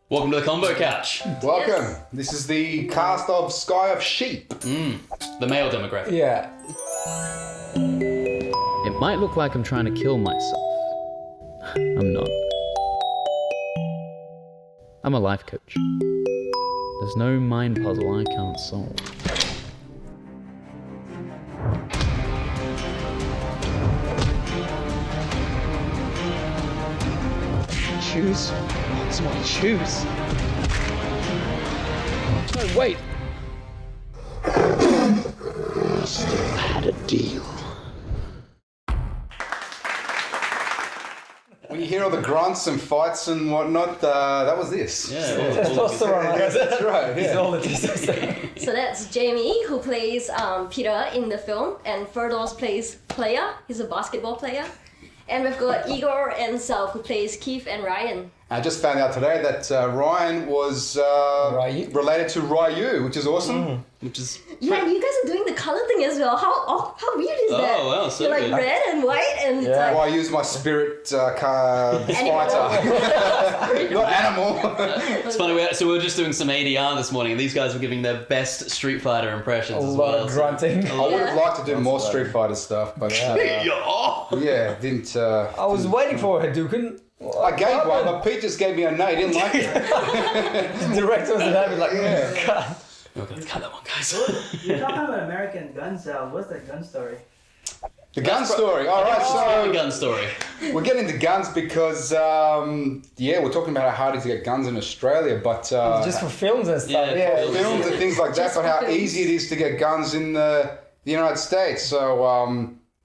Welcome to the Convo Couch. Welcome. Yes. This is the cast of Sky of Sheep. The male demographic. Yeah. It might look like I'm trying to kill myself. I'm not. I'm a life coach. There's no mind puzzle I can't solve. Choose. Someone choose. No, wait. Still had a deal. When you hear all the grunts and fights and whatnot, that was this. Testosterone. That's right. It's Yeah. all the testosterone. So that's Jamie, who plays Peter in the film, and Firdaws plays Player. He's a basketball player. And we've got Igor and Salv, who plays Keith and Ryan. I just found out today that Ryan was Ryu? related to Ryu, which is awesome. Which is... Yeah, and you guys are doing the color thing as well. How weird is that? Oh, wow, so You're like good. red and white and it's Well, like... I use my spirit fighter, Animal. not animal. It's funny, we were just doing some ADR this morning and these guys were giving their best Street Fighter impressions A as lot well. of grunting. I would have liked to do more Street Fighter stuff, but yeah, didn't. I was waiting for a Hadouken. I gave one, but Pete just gave me a no. He didn't like it. The director was having like, God. Okay, let's cut that one, guys. You're talking about American guns. What's that gun story? The gun story. All right, The so gun story. we're getting into guns because we're talking about how hard it is to get guns in Australia, but Just for films and stuff. Yeah, Yeah. for films and things like that, Just but how for films. easy it is to get guns in the United States. So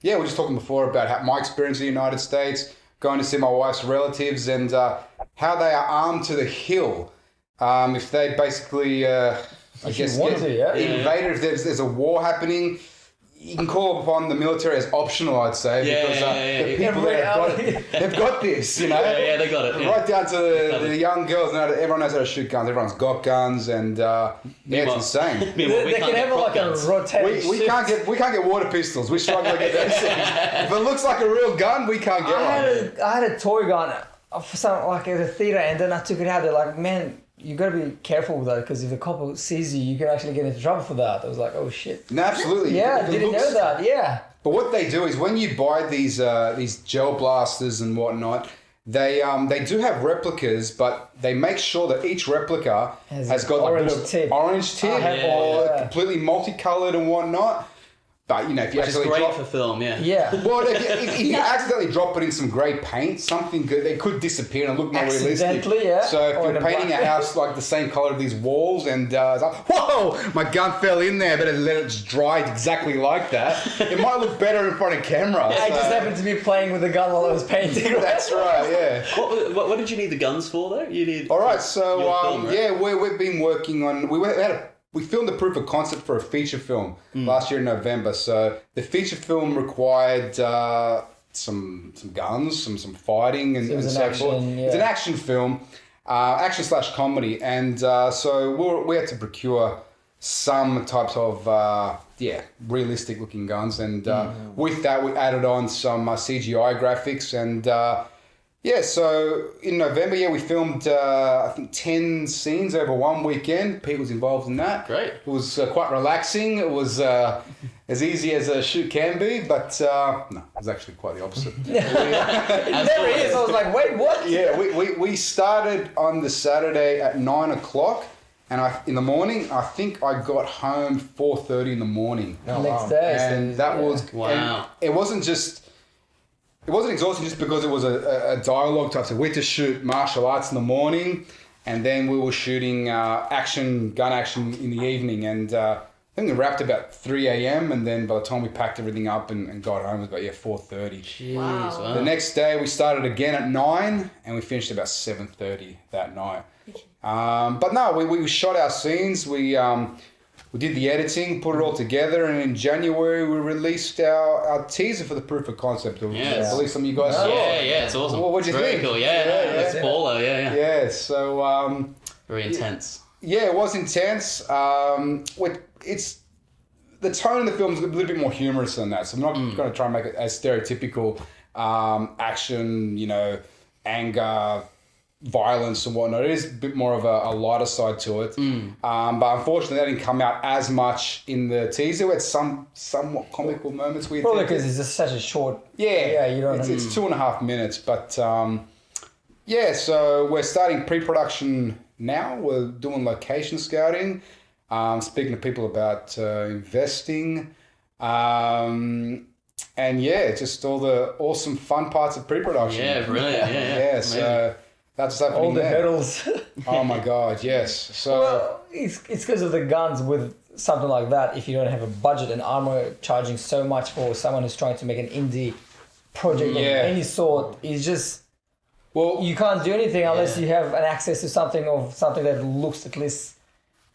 we were just talking before about my experience in the United States, going to see my wife's relatives, and how they are armed to the hill. If they basically, want to, yeah. invaded, if there's a war happening, you can call upon the military as optional, I'd say, Yeah, because yeah. the people there have got Everybody it. They've got this, you know. Yeah, they got it. Yeah. Right down to the young girls. Everyone knows how to shoot guns. Everyone's got guns, and it's insane. Meanwhile, we They can't can have get like guns. a rotating We can't get water pistols. We struggle to get those things. If it looks like a real gun, we can't get one. I had a toy gun for some like at a theater, and then I took it out. They're like, man, you gotta be careful with that because if the cop sees you, you can actually get into trouble for that. I was like, oh shit. No, absolutely. Yeah, If I it didn't looks- know that. Yeah. But what they do is when you buy these gel blasters and whatnot, they do have replicas, but they make sure that each replica has got like orange a tip. orange tip Yeah, or yeah. completely multicolored and whatnot. But you know, if you Which is actually great drop for film, yeah. Yeah. well, if you accidentally drop it in some grey paint, something good, they could disappear and look more realistic. Accidentally, yeah. So if Or you're in a painting a black- house like the same colour of these walls and it's like, whoa, my gun fell in there, but let it just dry exactly like that, it might look better in front of camera. I so- just happened to be playing with the gun while I was painting. That's right, yeah. What did you need the guns for, though? You need... All right, so Your film, right? we've been working on. We filmed a proof of concept for a feature film last year in November. So the feature film required some guns, some fighting, and So it was so an forth. action, yeah. It's an action film, action/comedy, and so we had to procure some types of realistic looking guns, and with that we added on some CGI graphics and. So in November, we filmed, I think, 10 scenes over one weekend. Pete was involved in that. Great. It was quite relaxing. It was as easy as a shoot can be, but no, it was actually quite the opposite. It never is. I was like, wait, what? Yeah, we started on the Saturday at 9 o'clock, and in the morning, I think I got home 4:30 in the morning. Next day. And that was... Wow. and it wasn't exhausting just because it was a dialogue type. So we had to shoot martial arts in the morning, and then we were shooting gun action in the evening. And I think we wrapped about 3 a.m. And then by the time we packed everything up and got home, it was about 4:30. Jeez, wow. The next day we started again at 9, and we finished about 7:30 that night. But no, we shot our scenes. We did the editing, put it all together, and in January we released our teaser for the proof of concept. Yes. I believe some of you guys saw. Yeah, it's awesome. Well, what'd you Very think? cool, yeah. It's baller, yeah. Yeah, so Very intense. yeah, it was intense. It's the tone of the film is a little bit more humorous than that, so I'm not going to try and make it as stereotypical action, anger, violence and whatnot. It is a bit more of a lighter side to it. But unfortunately, that didn't come out as much in the teaser. We had some somewhat comical moments. Probably because it's just such a short. Yeah, you don't. It's 2.5 minutes, but yeah. So we're starting pre-production now. We're doing location scouting. Speaking to people about investing. And yeah, just all the awesome fun parts of pre-production. Yeah, brilliant. Yeah. So that's what's happening All the there. hurdles. Oh my God, yes. So Well, it's because of the guns with something like that. If you don't have a budget and armor charging so much for someone who's trying to make an indie project of any sort, is just you can't do anything unless you have an access to something that looks at least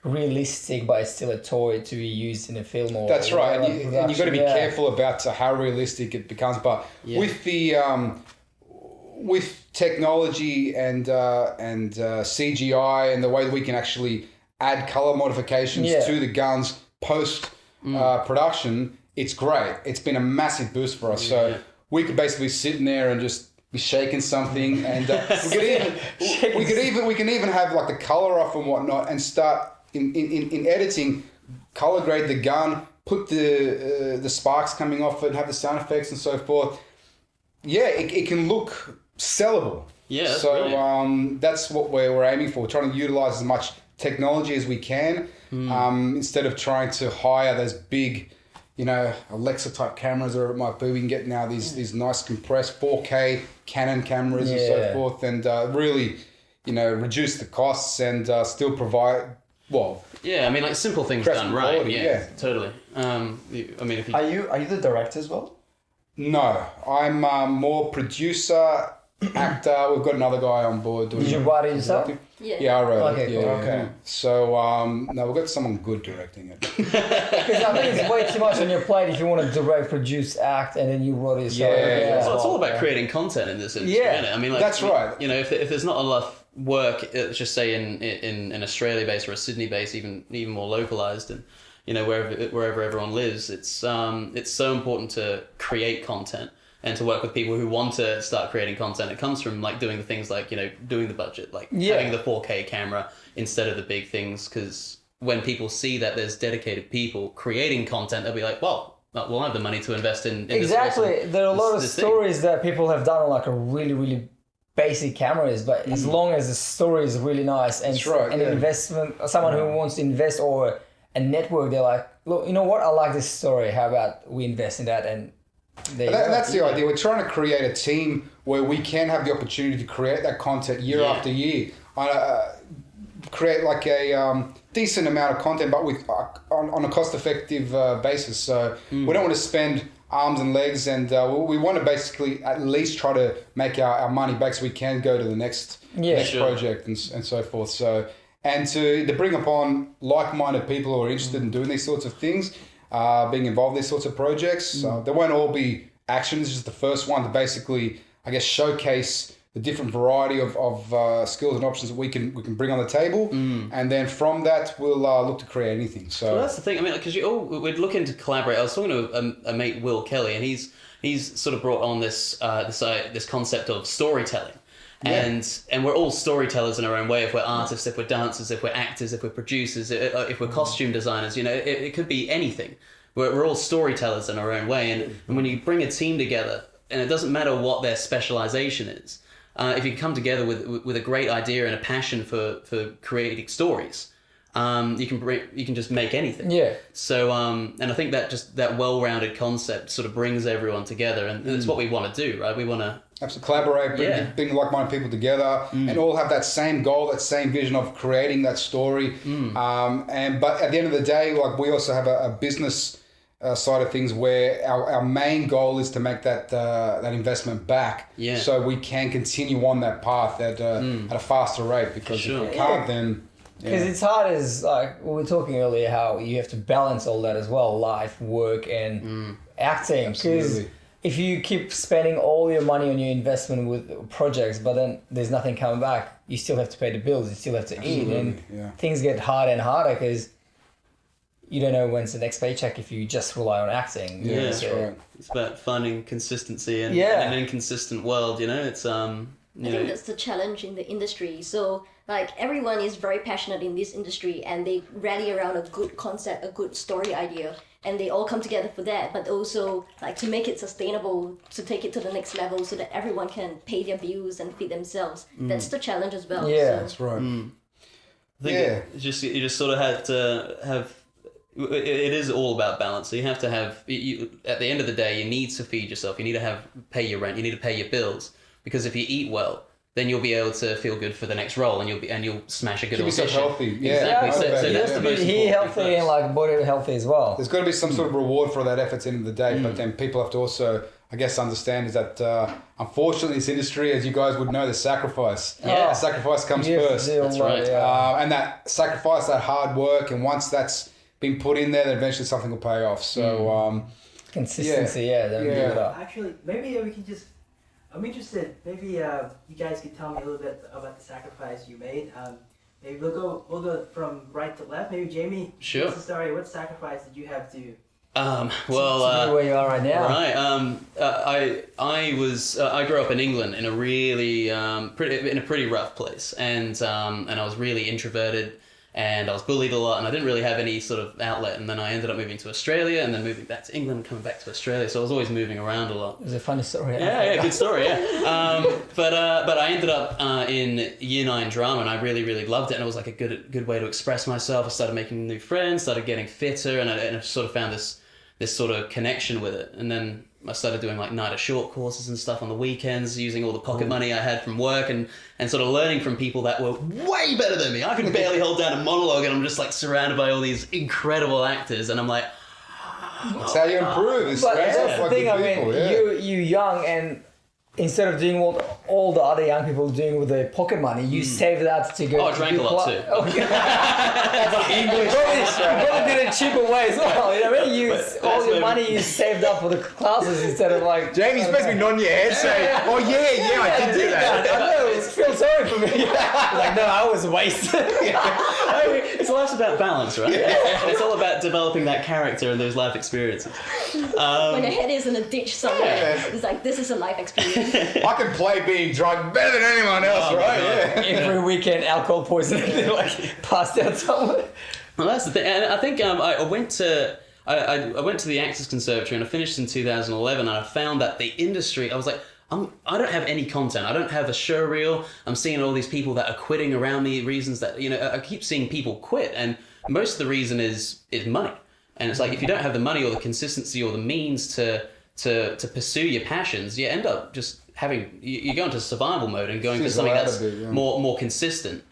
realistic, but it's still a toy to be used in a film or that's right, and you've got to be Yeah. careful about how realistic it becomes. But with the with technology and CGI and the way that we can actually add color modifications to the guns post production, it's great. It's been a massive boost for us. So we could basically sit in there and just be shaking something, and we can even have like the color off and whatnot, and start in editing, color grade the gun, put the sparks coming off it, have the sound effects and so forth. Yeah, it can look sellable. Yeah, that's so brilliant. that's what we're aiming for. We're trying to utilize as much technology as we can, instead of trying to hire those big, Alexa type cameras, or it might be. We can get now these nice compressed 4K Canon cameras and so forth, and really, reduce the costs and still provide. Well, Yeah, I mean, like simple things Crest done right. quality, Yeah, totally. I mean, if you... Are you the director as well? no, I'm more producer, actor. We've got another guy on board doing. Did you write it yourself? Yeah, I wrote it. Okay, Yeah, cool. okay. So no, we've got someone good directing it. Because I think it's way too much on your plate if you want to direct, produce, act, and then you wrote it yourself. Yeah. Well, it's all about creating content in this industry, Yeah. isn't it? I mean, like, That's right. If there's not enough work, let's just say in Australia based or a Sydney based, even more localized, and wherever everyone lives, it's so important to create content and to work with people who want to start creating content. It comes from like doing the things like doing the budget, like having the 4K camera instead of the big things, because when people see that there's dedicated people creating content, they'll be like, well, we'll have the money to invest in Exactly. This awesome, there are a lot of this stories that people have done on like a really, really basic cameras, but as long as the story is really nice and That's right, an yeah. investment, someone who wants to invest, or a network, they're like, look, you know what? I like this story. How about we invest in that? And That's the idea. We're trying to create a team where we can have the opportunity to create that content year after year. Create like a decent amount of content, but with on a cost-effective basis. So we don't want to spend arms and legs, and we want to basically at least try to make our money back so we can go to the next project and so forth. So, and to bring upon like-minded people who are interested in doing these sorts of things, being involved in these sorts of projects. They won't all be action. This is just the first one to basically, I guess, showcase the different variety of skills and options that we can bring on the table, and then from that we'll look to create anything. So Well, that's the thing. I mean, because we're looking to collaborate. I was talking to a mate, Will Kelly, and he's sort of brought on this concept of storytelling. And we're all storytellers in our own way. If we're artists, if we're dancers, if we're actors, if we're producers, if we're costume designers, it could be anything. We're all storytellers in our own way. And when you bring a team together, and it doesn't matter what their specialization is, if you come together with a great idea and a passion for creating stories, you can just make anything. Yeah. So and I think that well-rounded concept sort of brings everyone together, and that's what we want to do, right? We want to absolutely collaborate, bring like-minded people together, and all have that same goal, that same vision of creating that story. But at the end of the day, like, we also have a business side of things where our main goal is to make that investment back, so we can continue on that path at a faster rate, because if we can't, then because it's hard, as like we were talking earlier, how you have to balance all that as well, life, work, and acting. Because if you keep spending all your money on your investment with projects, but then there's nothing coming back, you still have to pay the bills, you still have to eat, and things get harder and harder because you don't know when's the next paycheck if you just rely on acting. Yeah, that's right. It's about finding consistency in an inconsistent world. It's I think that's the challenge in the industry. So, like, everyone is very passionate in this industry and they rally around a good concept, a good story idea, and they all come together for that. But also, like, to make it sustainable, to take it to the next level so that everyone can pay their bills and feed themselves. That's the challenge as well. Yeah. So, That's right. I think you just sort of have to have. It is all about balance. So you have to have. At the end of the day, you need to feed yourself. You need to pay your rent. You need to pay your bills. Because if you eat well, then you'll be able to feel good for the next role, and you'll smash a good Keep yourself audition. healthy. Yeah, Exactly. So okay. that's the most He important healthy thing and first. like body healthy as well. There's got to be some sort of reward for that effort at the end of the day, but then people have to also, I guess, understand is that unfortunately in this industry, as you guys would know, there's sacrifice. Yeah. Sacrifice comes You have to first. do a That's lot, right. yeah. And that sacrifice, that hard work, and once that's been put in there, then eventually something will pay off. So, Consistency, don't give it up. Actually, maybe we can just. I'm interested. Maybe you guys could tell me a little bit about the sacrifice you made. Maybe we'll go from right to left. Maybe Jamie. Sure. What's the story? What sacrifice did you have to? To be where you are right now. Right. I grew up in England in a really pretty rough place, and I was really introverted, and I was bullied a lot, and I didn't really have any sort of outlet. And then I ended up moving to Australia, and then moving back to England, and coming back to Australia. So I was always moving around a lot. It was a funny story. Yeah, good story. Yeah. But I ended up in Year 9 drama, and I really loved it, and it was like a good way to express myself. I started making new friends, started getting fitter, and I sort of found this sort of connection with it. And then I started doing like night of short courses and stuff on the weekends, using all the pocket money I had from work, and sort of learning from people that were way better than me. I could barely hold down a monologue, and I'm just like surrounded by all these incredible actors, and I'm like, that's how you improve. It's But that's that's the like thing, good I mean, people, yeah. you young, and instead of doing what all the other young people doing with their pocket money, you saved that to go Oh, I to drank good a lot club. too. Okay. That's English. Probably did it cheaper way as well. You know what I mean? All your maybe- money you saved up for the classes instead of like... Jamie, you're supposed to be nodding your head saying, oh yeah, I did do that. I know, feel sorry for me. Like, no, I was wasted. I mean, it's life's about balance, right? It's all about developing that character and those life experiences. when your head is in a ditch somewhere, Yeah. it's like, this is a life experience. I can play being drunk better than anyone else, Oh, right? my Yeah. Every weekend, alcohol poisoning, like passed out somewhere. Well, that's the thing, and I think I went to the Actors Conservatory, and I finished in 2011, and I found that the industry, I was like, I don't have any content. I don't have a show reel. I'm seeing all these people that are quitting around me. Reasons that I keep seeing people quit, and most of the reason is money. And it's like if you don't have the money or the consistency or the means to pursue your passions, you end up just having you go into survival mode and going for Fizzle something out a that's bit, yeah. more consistent.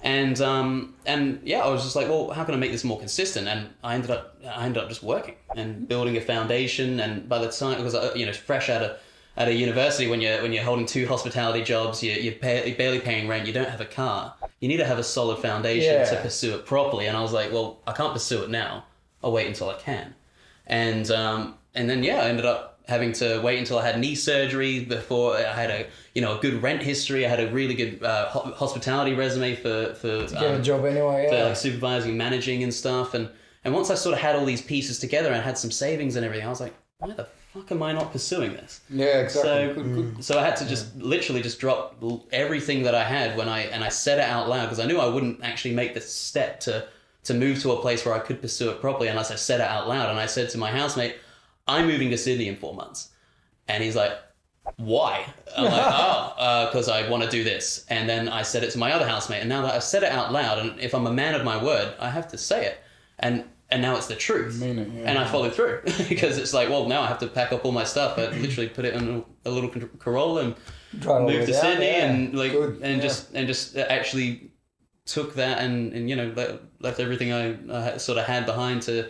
And I was just like, well, how can I make this more consistent? And I ended up just working and building a foundation. And by the time, because fresh out of university, when you're holding 2 hospitality jobs, you're barely paying rent, you don't have a car, you need to have a solid foundation to pursue it properly. And I was like, well, I can't pursue it now. I'll wait until I can. And then I ended up having to wait until I had knee surgery before I had a good rent history. I had a really good hospitality resume for Get a job anyway, for yeah. like supervising and managing and stuff. And once I sort of had all these pieces together and had some savings and everything, I was like, why the fuck am I not pursuing this? Yeah, exactly. So, Good. so I had to just literally just drop everything that I had when I said it out loud, because I knew I wouldn't actually make the step to move to a place where I could pursue it properly unless I said it out loud. And I said to my housemate, I'm moving to Sydney in 4 months. And he's like, why? I'm like, because I want to do this. And then I said it to my other housemate. And now that I've said it out loud, and if I'm a man of my word, I have to say it. And now it's the truth. Mean it, yeah. And I followed through because it's like, well, now I have to pack up all my stuff. I literally put it in a little Corolla and Drive all the moved way to down, Sydney yeah. and like Good, and yeah. just actually took that and left everything I sort of had behind to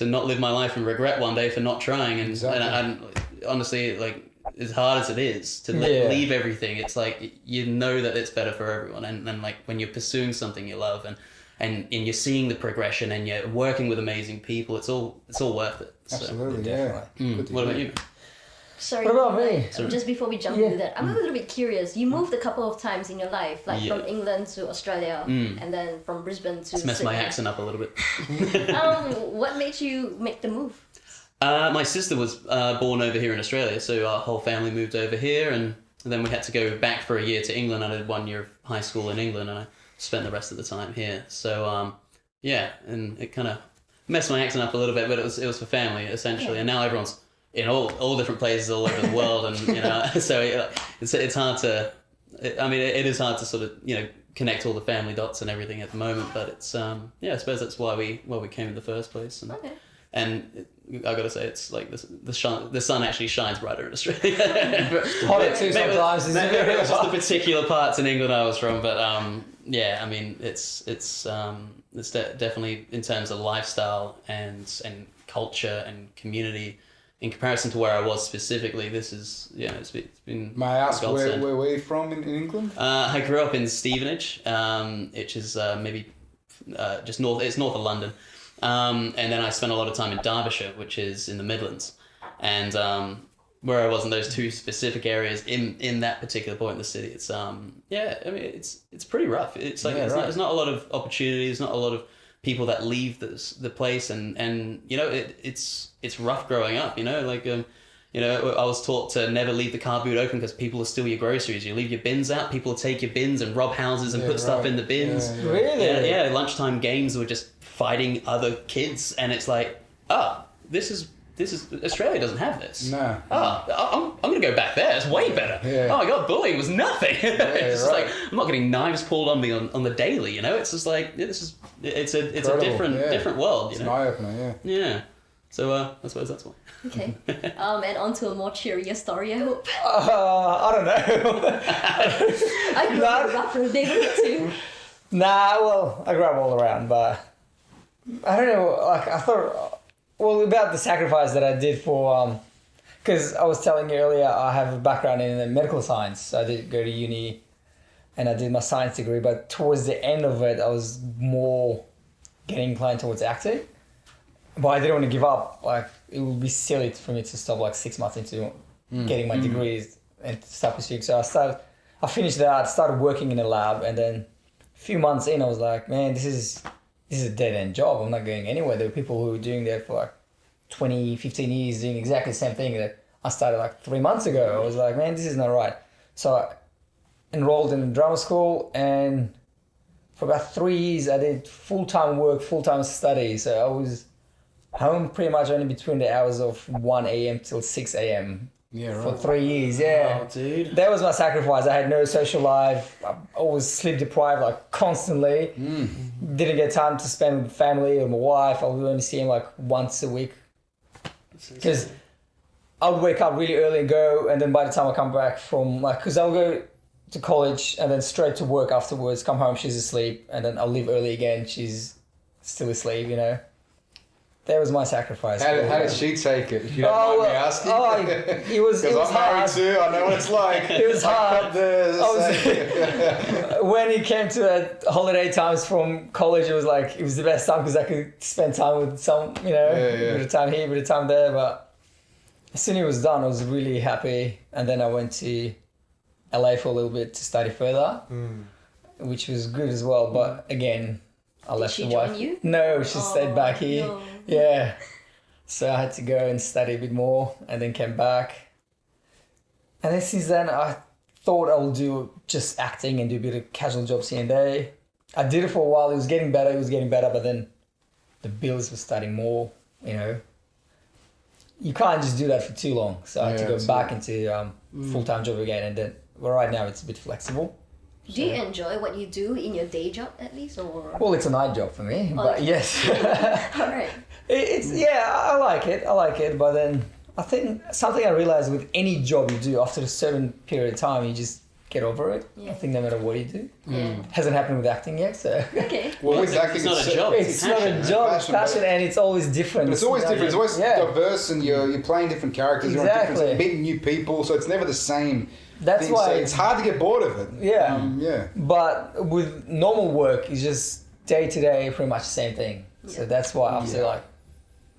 not live my life and regret one day for not trying. And Exactly. and honestly, like as hard as it is to leave everything, it's like you know that it's better for everyone. And then like when you're pursuing something you love and you're seeing the progression and you're working with amazing people, it's all worth it. So, Absolutely, yeah. Good to what about hear. you? Sorry. What about me? Just before we jump into that, I'm a little bit curious. You moved a couple of times in your life, like from England to Australia, and then from Brisbane to Let's mess my Sydney. accent up a little bit. What made you make the move? My sister was born over here in Australia, so our whole family moved over here, and then we had to go back for a year to England. I did 1 year of high school in England, and I spent the rest of the time here. So yeah, and it kind of messed my accent up a little bit, but it was for family essentially. And now everyone's in all different places all over the world, and you know, so it's hard to. It is hard to sort of connect all the family dots and everything at the moment, but it's I suppose that's why we came in the first place. And, Okay. and I gotta say, it's like the sun actually shines brighter in Australia. Hot too sometimes. Maybe it was just the particular parts in England I was from, but yeah, I mean, it's definitely in terms of lifestyle and culture and community. In comparison to where I was specifically, this is it's been. May I ask godsend. where were you from in England? I grew up in Stevenage, which is maybe just north. It's north of London, and then I spent a lot of time in Derbyshire, which is in the Midlands, and where I was in those two specific areas in that particular point in the city, it's it's pretty rough. It's like there's not a lot of opportunities, not a lot of people that leave the place, and it's rough growing up. I was taught to never leave the car boot open because people will steal your groceries. You leave your bins out, people will take your bins and rob houses and put stuff in the bins. Yeah. Really? Yeah. Lunchtime games were just fighting other kids, and it's like, this is Australia doesn't have this. No. I'm gonna go back there. It's way better. Yeah. Oh my god, bullying was nothing. It's just right. like I'm not getting knives pulled on me on the daily. It's just like it's a Incredible, different world. It's an eye opener, yeah. Yeah. So I suppose that's why. Okay. And on to a more cheerier story, I hope. I don't know. I grew up in a rough neighborhood too. Nah, well, I grew up all around, but I don't know. Like I thought, well, about the sacrifice that I did for, because I was telling you earlier, I have a background in medical science. I did go to uni, and I did my science degree. But towards the end of it, I was more getting inclined towards acting. But I didn't want to give up. Like it would be silly for me to stop like 6 months into getting my degrees and start pursuing. So I finished that, started working in a lab, and then a few months in, I was like, man, this is a dead-end job. I'm not going anywhere. There were people who were doing that for like 20, 15 years doing exactly the same thing that I started like 3 months ago. I was like, man, this is not right. So I enrolled in drama school, and for about 3 years, I did full-time work, full-time study. So I was home pretty much only between the hours of 1 a.m. till 6 a.m. Yeah, for right. 3 years. Yeah. Oh, dude. That was my sacrifice. I had no social life. I always sleep deprived, like constantly. Didn't get time to spend with family or my wife. I would only see him like once a week. Because I would wake up really early and go, and then by the time I come back from because I'll go to college and then straight to work afterwards. Come home, she's asleep, and then I'll leave early again. She's still asleep, That was my sacrifice. How did she take it? If you don't mind me asking. It was Because I'm married hard. too. I know what it's like. It was hard. The When it came to holiday times from college, it was the best time because I could spend time with some, a bit of time here, a bit of time there. But as soon as it was done, I was really happy. And then I went to LA for a little bit to study further, which was good as well. But again, I left she the wife. join you? No, she stayed back here. No. Yeah. So I had to go and study a bit more and then came back. And then since then, I thought I would do just acting and do a bit of casual jobs here and there. I did it for a while. It was getting better, but then the bills were starting more, You can't just do that for too long. So I had to go back into full-time job again. And then, right now it's a bit flexible. Do you enjoy what you do in your day job at least, or? Well, it's a night job for me, but okay. yes. All right. I like it, but then I think something I realized with any job you do, after a certain period of time, you just get over it. Yeah. I think no matter what you do. Yeah. Hasn't happened with acting yet, so. Okay. Well, with acting, It's not a job. It's not a job, it's passion, and it's always different. But it's always different. It's always Yeah. diverse, and you're playing different characters. Exactly. You're meeting new people, so it's never the same. That's thing. why So it's hard to get bored of it. Yeah. Yeah. But with normal work, it's just day to day, pretty much the same thing. So Yeah. that's why after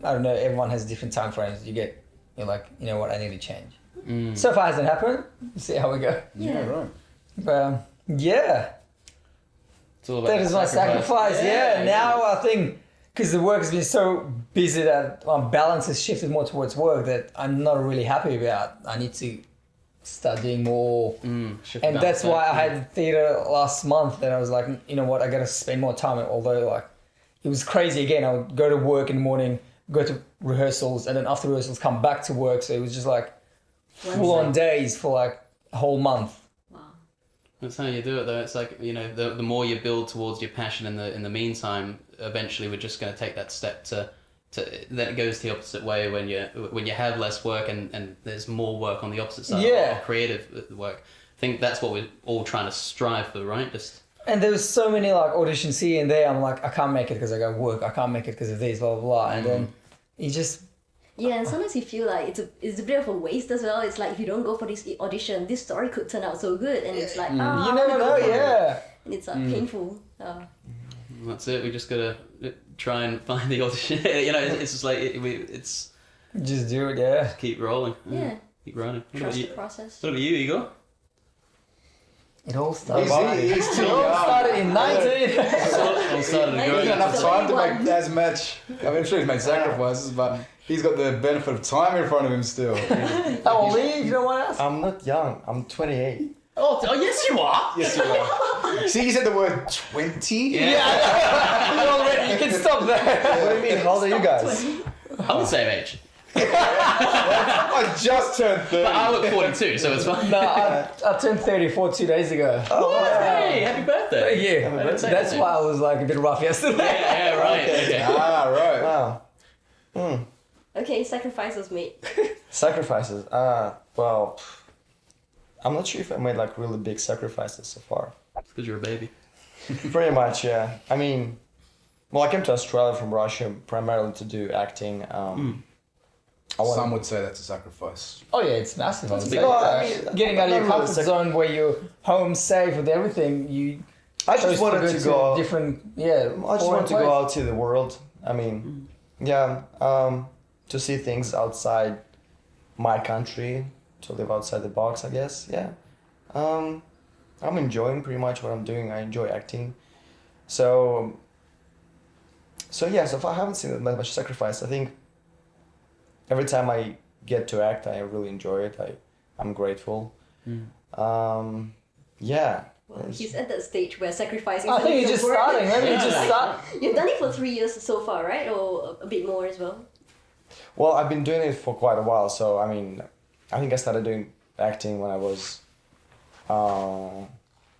I don't know, everyone has different time frames. You're like, you know what, I need to change. So far it hasn't happened. We'll see how we go. Yeah, right. But yeah. It's all about That is my sacrifice. Yeah. Now I think because the work has been so busy that my balance has shifted more towards work that I'm not really happy about. I need to start doing more. Shift And balance that's why back, I had theatre last month, and I was like, you know what, I gotta spend more time. Although like, it was crazy again. I would go to work in the morning, go to rehearsals, and then after rehearsals come back to work. So it was just like full on days for like a whole month. Wow. That's how you do it, though. It's like, you know, the more you build towards your passion in the meantime, eventually we're just going to take that step to then it goes the opposite way when you have less work and there's more work on the opposite side, Yeah. or creative work. I think that's what we're all trying to strive for, right? Just And there was so many like auditions here and there. I'm like, I can't make it because I got work. I can't make it because of this, blah blah blah. And then you just Yeah, and sometimes you feel like it's a bit of a waste as well. It's like if you don't go for this audition, this story could turn out so good, and it's like you I never wanna know. go for it. Yeah. And it's like painful. that's it. We just gotta try and find the audition. You know, it's just like it's Just do it. Yeah. keep rolling. Yeah. Keep running. What about Trust the you? process. What about you, Igor? It all started. He's too It all young. started in 19. All started to Maybe grow. He's got enough It's time to only make one. as much. I mean, I'm sure he's made sacrifices, but he's got the benefit of time in front of him still. How old are you? You don't want to ask? I'm not young. I'm 28. Oh, yes, you are. Yes, you are. See, you said the word 20? Yeah. You already. You can stop there. What do you mean? How old are you guys? I'm the same age. I just turned 30. But I look 42, so it's fine. No, I turned 34 2 days ago. Hey, happy birthday. Yeah, birthday. that's why I was like a bit rough yesterday. Yeah, right. Okay. Ah, right. Wow. Okay, sacrifice was made. Sacrifices. Well, I'm not sure if I made like really big sacrifices so far. Because you're a baby. Pretty much, yeah. I mean, well, I came to Australia from Russia primarily to do acting. Some would say that's a sacrifice. Oh yeah, it's massive. I would say. Well, I mean, Getting out of your not really comfort zone where you're home safe with everything, you. I just chose wanted to go. a different, yeah. I just foreign wanted to go place. out to the world. I mean, yeah, to see things outside my country, to live outside the box, I guess. Yeah, I'm enjoying pretty much what I'm doing. I enjoy acting, so yeah. So far, I haven't seen that much sacrifice. I think every time I get to act, I really enjoy it. I'm grateful. Yeah. Well, he's at that stage where sacrificing. I think you're just starting. Maybe you just start. You've done it for 3 years so far, right? Or a bit more as well. Well, I've been doing it for quite a while. So I mean, I think I started doing acting when I was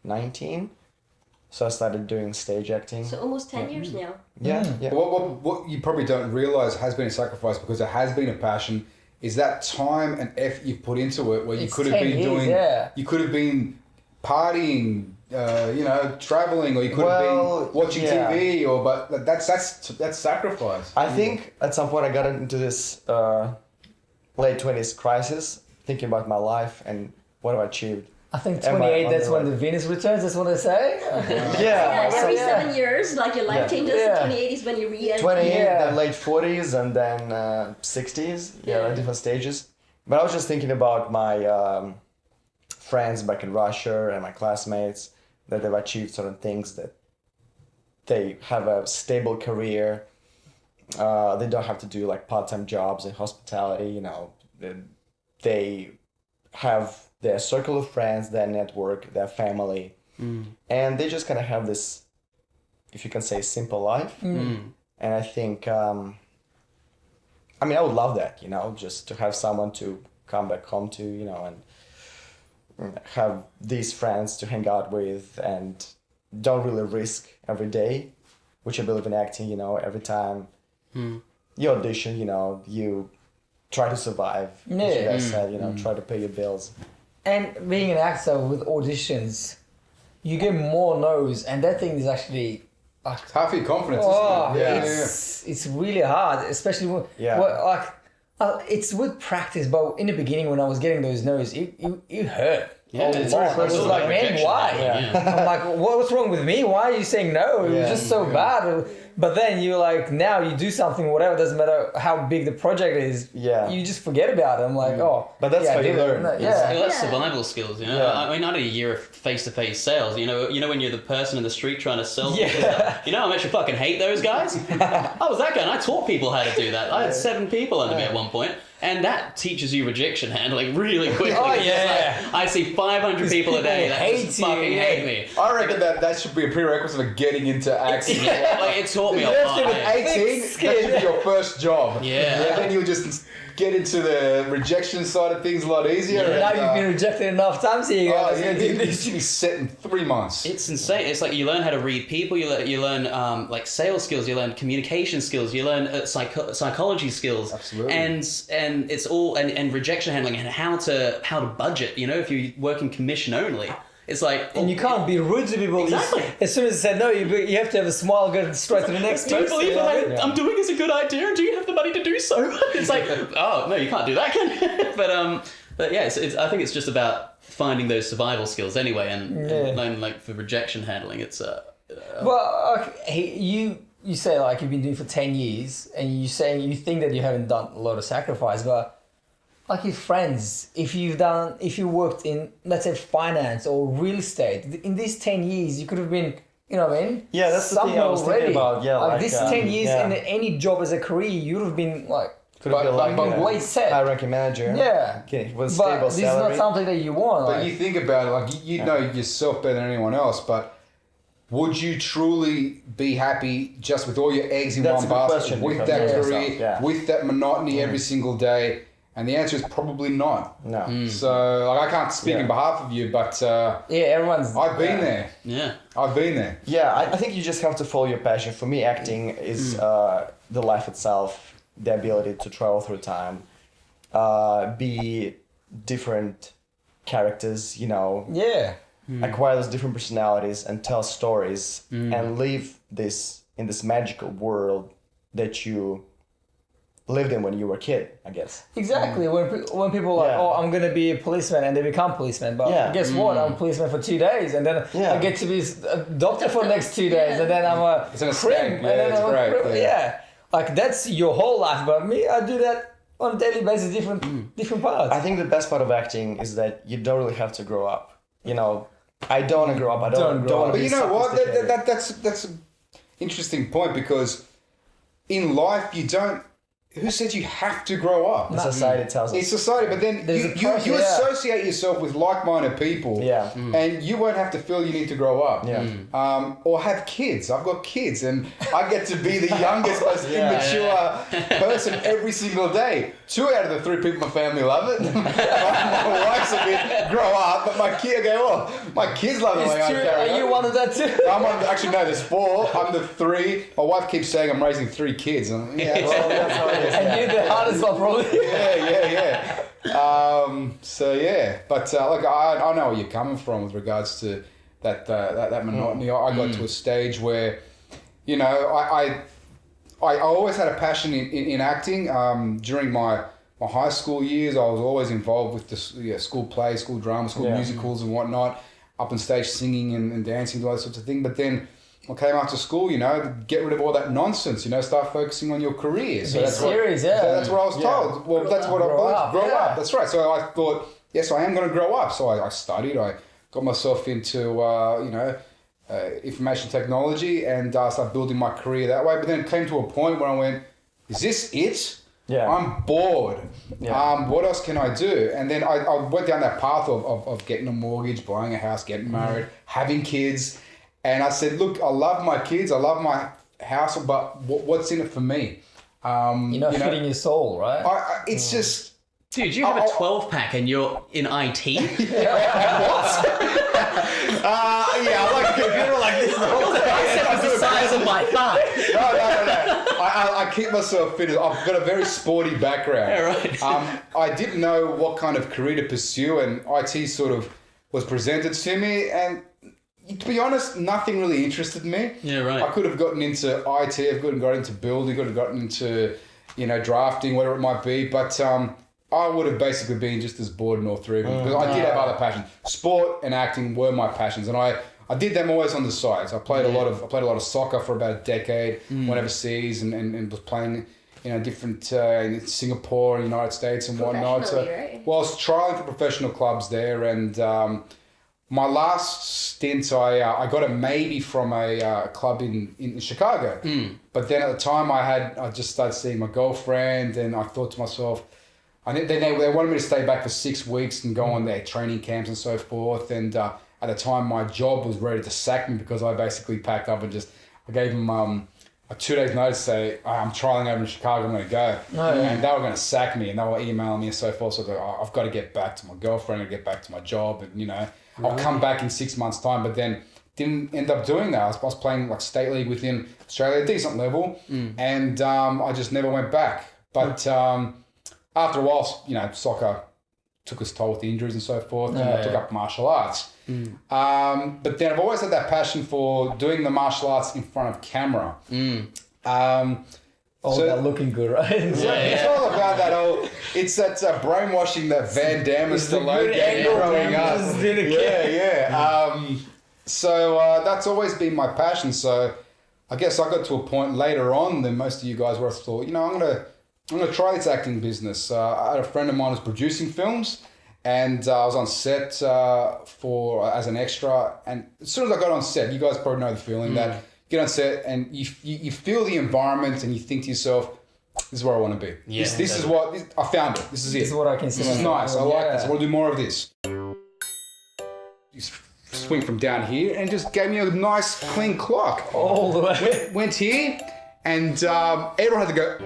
19. So I started doing stage acting. So almost 10 years now. Yeah. But what you probably don't realise has been a sacrifice because it has been a passion is that time and effort you've put into it where you It's could have 10 been years, doing, yeah. you could have been partying, travelling, or you could Well, have been watching yeah. TV, but that's sacrifice. I think at some point I got into this late 20s crisis, thinking about my life and what I've achieved. I think Am I 28. on That's the when right- the Venus returns. That's what they say. Yeah, Yeah. every yeah. 7 years, like your life Yeah. changes. Yeah. 28 is when you re-enter. 28, Yeah. then late 40s, and then 60s. Yeah, like different stages. But I was just thinking about my friends back in Russia and my classmates that they've achieved certain things, that they have a stable career. They don't have to do like part-time jobs in hospitality. You know, they have their circle of friends, their network, their family, and they just kind of have this, if you can say, simple life. And I think, I would love that, just to have someone to come back home to, and have these friends to hang out with and don't really risk every day, which I believe in acting, every time you audition, you try to survive, as you Yeah. guys said, try to pay your bills. And being an actor with auditions, you get more no's, and that thing is actually. It's half your confidence, Oh, isn't it? it's really hard, especially when, Yeah. it's with practice. But in the beginning, when I was getting those no's, it hurt. Yeah, a it's lot. very I was close to like, like man, rejection, why? yeah. I'm like, what's wrong with me? Why are you saying no? It was Yeah. just so bad. But then you're like, now you do something, whatever, doesn't matter how big the project is. Yeah. You just forget about it. I'm like, But that's how I you did it. learn. Yeah. Yeah, that's Yeah. survival skills, Yeah. I mean, I had a year of face-to-face sales. You know when you're the person in the street trying to sell people Yeah. stuff? You know how much I fucking hate those guys? I was that guy, and I taught people how to do that. I had 7 people under me at one point. And that teaches you rejection handling really quickly. Oh, It's yeah. like, I see 500 people a day that hate just you, fucking yeah. hate me. I reckon that should be a prerequisite for getting into acting. Like, it taught me a lot. At Yeah. 18, that should be your first job. Yeah. And then you'll just get into the rejection side of things a lot easier. Yeah. and, Now you've been rejected enough times, so you oh, guys yeah, gonna do you this. should be set in 3 months. It's insane. It's like you learn how to read people. You learn like sales skills. You learn communication skills. You learn psychology skills. Absolutely. And it's all and rejection handling and how to budget. You know, if you work in commission only, it's like And you can't be rude to people. Exactly. As soon as you say no, you have to have a smile, go straight to the next do you person. believe you know what I what mean? I'm doing is a good idea? And do you have the money to do so? It's like, oh no, you can't do that, can you? But yeah, it's I think it's just about finding those survival skills anyway, and like for rejection handling, it's Well, okay, you say like you've been doing it for 10 years, and you think that you haven't done a lot of sacrifice, but like your friends, if you worked in, let's say, finance or real estate, in these 10 years, you could have been, you know what I mean? Yeah, that's the thing I Somewhere was thinking about. Yeah, like like, this 10 years yeah. in any job as a career, you would have been like, Could have been like but a way set. high-ranking manager. Yeah. Okay, with a but stable this salary. is not something that you want. But Like, you think about it, like you know yourself better than anyone else, but would you truly be happy just with all your eggs in That's one a good basket, question with you that have to ask career, yourself, yeah. with that monotony every single day? And the answer is probably not. No. So like, I can't speak Yeah. on behalf of you, but yeah, everyone's. I've been there. yeah. I've been there. Yeah, I think you just have to follow your passion. For me, acting is the life itself, the ability to travel through time, be different characters, you know, Yeah. acquire those different personalities and tell stories and live this in this magical world that you lived in when you were a kid, I guess. Exactly. When people are like, Yeah. oh, I'm gonna be a policeman, and they become policemen. But Yeah. guess what? I'm a policeman for 2 days, and then Yeah. I get to be a doctor for the next 2 days, and then I'm a It's an crim, escape. and Yeah, then it's I'm great, a crim. yeah. Yeah. Like that's your whole life. But me, I do that on a daily basis, different parts. I think the best part of acting is that you don't really have to grow up. You know, I don't want to grow up. I don't Don't grow want up. to But be you know what? sophisticated. That's an interesting point, because in life you don't. Who said you have to grow up? Society tells us. It's society, but then There's a you pressure, yeah. associate yourself with like-minded people, Yeah. and you won't have to feel you need to grow up, Yeah. or have kids. I've got kids, and I get to be the youngest, most immature person every single day. 2 out of the 3 people in my family love it. My wife's a bit grow up, but my kid go, oh, my kids love the way I It's true. carry Are you on. one of that too? Actually, no, there's 4. I'm the 3. My wife keeps saying I'm raising 3 kids. And, yeah, Well, that's how it is. And Yeah. you're the hardest one, probably. yeah. So yeah, but look, I know where you're coming from with regards to that monotony. I got to a stage where, you know, I always had a passion in acting. During my high school years, I was always involved with the school plays, school drama, school musicals and whatnot, up on stage singing and dancing, all that sorts of thing. But then I came after school, you know, get rid of all that nonsense, you know, start focusing on your career. So Be serious, yeah. So that's what I was told. Well, that's what I Grow was. up, Grow yeah. up. That's right. So I thought, yes, I am going to grow up. So I studied. I got myself into, information technology, and started building my career that way. But then it came to a point where I went, is this it? Yeah. I'm bored. Yeah. What else can I do? And then I went down that path of getting a mortgage, buying a house, getting married, having kids. And I said, look, I love my kids, I love my house, but what's in it for me? You're not fitting your soul, right? It's just... Dude, you have a 12-pack and you're in IT? I like a computer like this the whole day. I said it was the size of my thigh. No. I keep myself fit. I've got a very sporty background. Yeah, right. I didn't know what kind of career to pursue, and IT sort of was presented to me, and to be honest, nothing really interested me. Yeah, right. I could have gotten into IT, I could have gotten into building, could have gotten into, drafting, whatever it might be, but I would have basically been just as bored in all 3 of them, because I did have other passions. Sport and acting were my passions, and I did them always on the sides. I played a lot of soccer for about a decade, went overseas and was playing, different in Singapore, United States and whatnot. So, Professionally, right? well, I was trialing for professional clubs there, and my last stint, I got a maybe from a club in Chicago. But then at the time, I just started seeing my girlfriend, and I thought to myself, I think they wanted me to stay back for 6 weeks and go on their training camps and so forth. And at the time, my job was ready to sack me because I basically packed up and I gave them a 2 days notice to say, I'm trialing over in Chicago, I'm going to go. Oh, yeah. And they were going to sack me and they were emailing me and so forth. So I've got to get back to my girlfriend and get back to my job. And, you know, I'll come back in 6 months' time. But then didn't end up doing that. I was playing like state league within Australia, a decent level. And I just never went back. But after a while, you know, soccer took its toll with the injuries and so forth. And I took up martial arts. But then I've always had that passion for doing the martial arts in front of camera. That looking good, right? It's all about that it's that brainwashing that Van Damme and Stallone gave growing up. So that's always been my passion. So I guess I got to a point later on than most of you guys where I thought, you know, I'm gonna try this acting business. I had a friend of mine who was producing films. And I was on set as an extra. And as soon as I got on set, you guys probably know the feeling that you get on set and you feel the environment and you think to yourself, this is where I want to be. Yeah, this is what, I found it. This is it. This is what I can see. This is nice. I like this. I want to do more of this. You swing from down here and just gave me a nice clean clock. All the way. Went here and everyone had to go,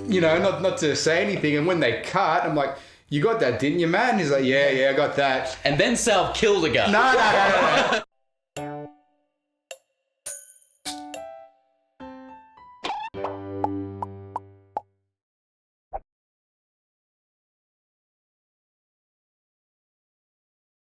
you know, not to say anything. And when they cut, I'm like, you got that, didn't you, man? He's like, yeah, I got that. And then Salv killed a guy. No.